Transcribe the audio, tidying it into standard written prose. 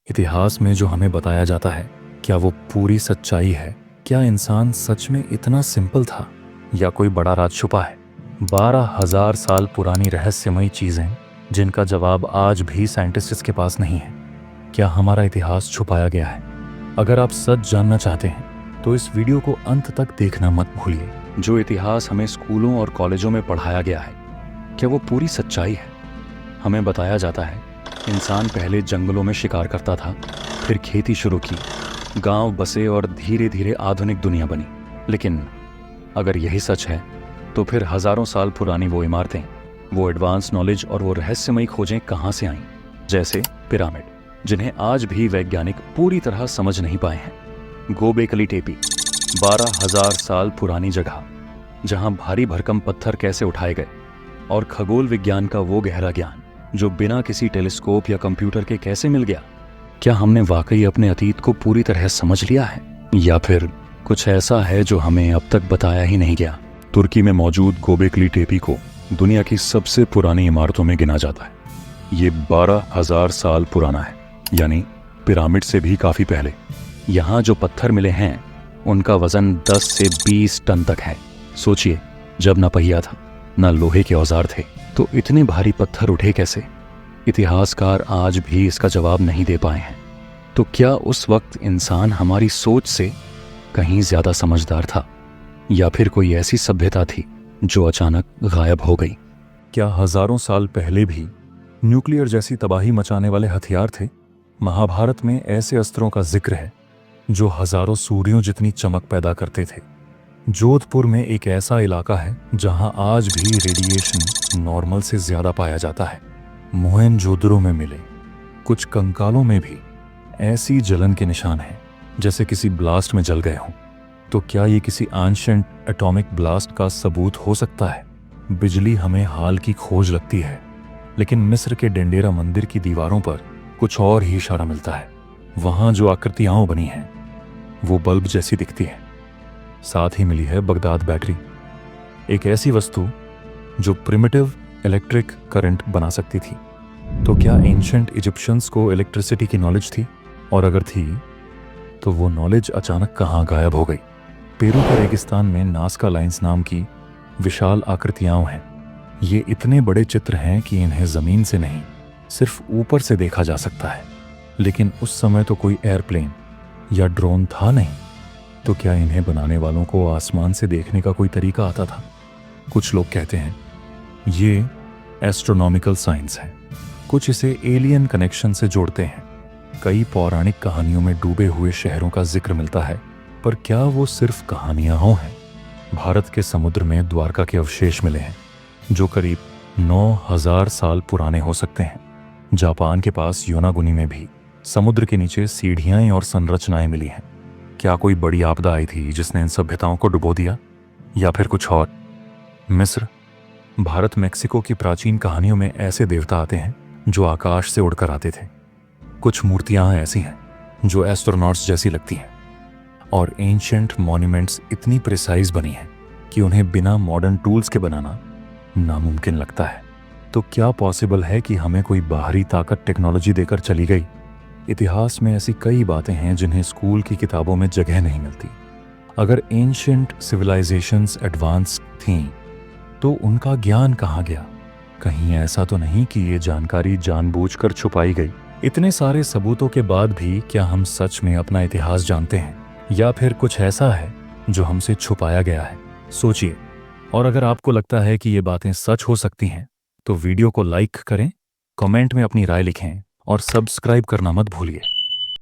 इतिहास में जो हमें बताया जाता है, क्या वो पूरी सच्चाई है? क्या इंसान सच में इतना सिंपल था या कोई बड़ा राज छुपा है? 12,000 साल पुरानी रहस्यमयी चीजें जिनका जवाब आज भी साइंटिस्ट्स के पास नहीं है। क्या हमारा इतिहास छुपाया गया है? अगर आप सच जानना चाहते हैं तो इस वीडियो को अंत तक देखना मत भूलिए। जो इतिहास हमें स्कूलों और कॉलेजों में पढ़ाया गया है, क्या वो पूरी सच्चाई है? हमें बताया जाता है इंसान पहले जंगलों में शिकार करता था, फिर खेती शुरू की, गांव बसे और धीरे धीरे आधुनिक दुनिया बनी। लेकिन अगर यही सच है तो फिर हजारों साल पुरानी वो इमारतें, वो एडवांस नॉलेज और वो रहस्यमयी खोजें कहाँ से आईं? जैसे पिरामिड, जिन्हें आज भी वैज्ञानिक पूरी तरह समझ नहीं पाए हैं। गोबेकली टेपी, 12,000 साल पुरानी जगह जहां भारी भरकम पत्थर कैसे उठाए गए, और खगोल विज्ञान का वो गहरा ज्ञान जो बिना किसी टेलीस्कोप या कंप्यूटर के कैसे मिल गया। क्या हमने वाकई अपने अतीत को पूरी तरह समझ लिया है, या फिर कुछ ऐसा है जो हमें अब तक बताया ही नहीं गया? तुर्की में मौजूद गोबेकली टेपी को दुनिया की सबसे पुरानी इमारतों में गिना जाता है। ये 12,000 साल पुराना है, यानी पिरामिड से भी काफी पहले। यहाँ जो पत्थर मिले हैं उनका वजन 10 से 20 टन तक है। सोचिए, जब न पहिया था न लोहे के औजार थे, तो इतने भारी पत्थर उठे कैसे? इतिहासकार आज भी इसका जवाब नहीं दे पाए हैं। तो क्या उस वक्त इंसान हमारी सोच से कहीं ज्यादा समझदार था, या फिर कोई ऐसी सभ्यता थी जो अचानक गायब हो गई? क्या हजारों साल पहले भी न्यूक्लियर जैसी तबाही मचाने वाले हथियार थे? महाभारत में ऐसे अस्त्रों का जिक्र है जो हजारों सूर्यों जितनी चमक पैदा करते थे। जोधपुर में एक ऐसा इलाका है जहां आज भी रेडिएशन नॉर्मल से ज्यादा पाया जाता है। मोहनजोदड़ो में मिले कुछ कंकालों में भी ऐसी जलन के निशान हैं जैसे किसी ब्लास्ट में जल गए हों। तो क्या ये किसी एंशिएंट एटॉमिक ब्लास्ट का सबूत हो सकता है? बिजली हमें हाल की खोज लगती है, लेकिन मिस्र के डेंडेरा मंदिर की दीवारों पर कुछ और ही इशारा मिलता है। वहां जो आकृतियां बनी हैं वो बल्ब जैसी दिखती है। साथ ही मिली है बगदाद बैटरी, एक ऐसी वस्तु जो प्रिमिटिव इलेक्ट्रिक करंट बना सकती थी। तो क्या एंशिएंट इजिप्शियंस को इलेक्ट्रिसिटी की नॉलेज थी? और अगर थी तो वो नॉलेज अचानक कहाँ गायब हो गई? पेरू के रेगिस्तान में नास्का लाइन्स नाम की विशाल आकृतियां हैं। ये इतने बड़े चित्र हैं कि इन्हें जमीन से नहीं, सिर्फ ऊपर से देखा जा सकता है। लेकिन उस समय तो कोई एयरप्लेन या ड्रोन था नहीं। तो क्या इन्हें बनाने वालों को आसमान से देखने का कोई तरीका आता था? कुछ लोग कहते हैं ये एस्ट्रोनॉमिकल साइंस है, कुछ इसे एलियन कनेक्शन से जोड़ते हैं। कई पौराणिक कहानियों में डूबे हुए शहरों का जिक्र मिलता है, पर क्या वो सिर्फ कहानियां हैं? भारत के समुद्र में द्वारका के अवशेष मिले हैं जो करीब 9,000 साल पुराने हो सकते हैं। जापान के पास योनागुनी में भी समुद्र के नीचे सीढ़ियां और संरचनाएं मिली हैं। क्या कोई बड़ी आपदा आई थी जिसने इन सभ्यताओं को डुबो दिया, या फिर कुछ और? मिस्र, भारत, मेक्सिको की प्राचीन कहानियों में ऐसे देवता आते हैं जो आकाश से उड़कर आते थे। कुछ मूर्तियां ऐसी हैं जो एस्ट्रोनॉट्स जैसी लगती हैं, और एंशिएंट मॉन्यूमेंट्स इतनी प्रिसाइज बनी हैं कि उन्हें बिना मॉडर्न टूल्स के बनाना नामुमकिन लगता है। तो क्या पॉसिबल है कि हमें कोई बाहरी ताकत टेक्नोलॉजी देकर चली गई? इतिहास में ऐसी कई बातें हैं जिन्हें स्कूल की किताबों में जगह नहीं मिलती। अगर एंशिएंट सिविलाइजेशंस एडवांस थीं, तो उनका ज्ञान कहाँ गया? कहीं ऐसा तो नहीं कि ये जानकारी जानबूझकर छुपाई गई? इतने सारे सबूतों के बाद भी क्या हम सच में अपना इतिहास जानते हैं, या फिर कुछ ऐसा है जो हमसे छुपाया गया है? सोचिए, और अगर आपको लगता है कि ये बातें सच हो सकती हैं तो वीडियो को लाइक करें, कमेंट में अपनी राय लिखें और सब्सक्राइब करना मत भूलिए।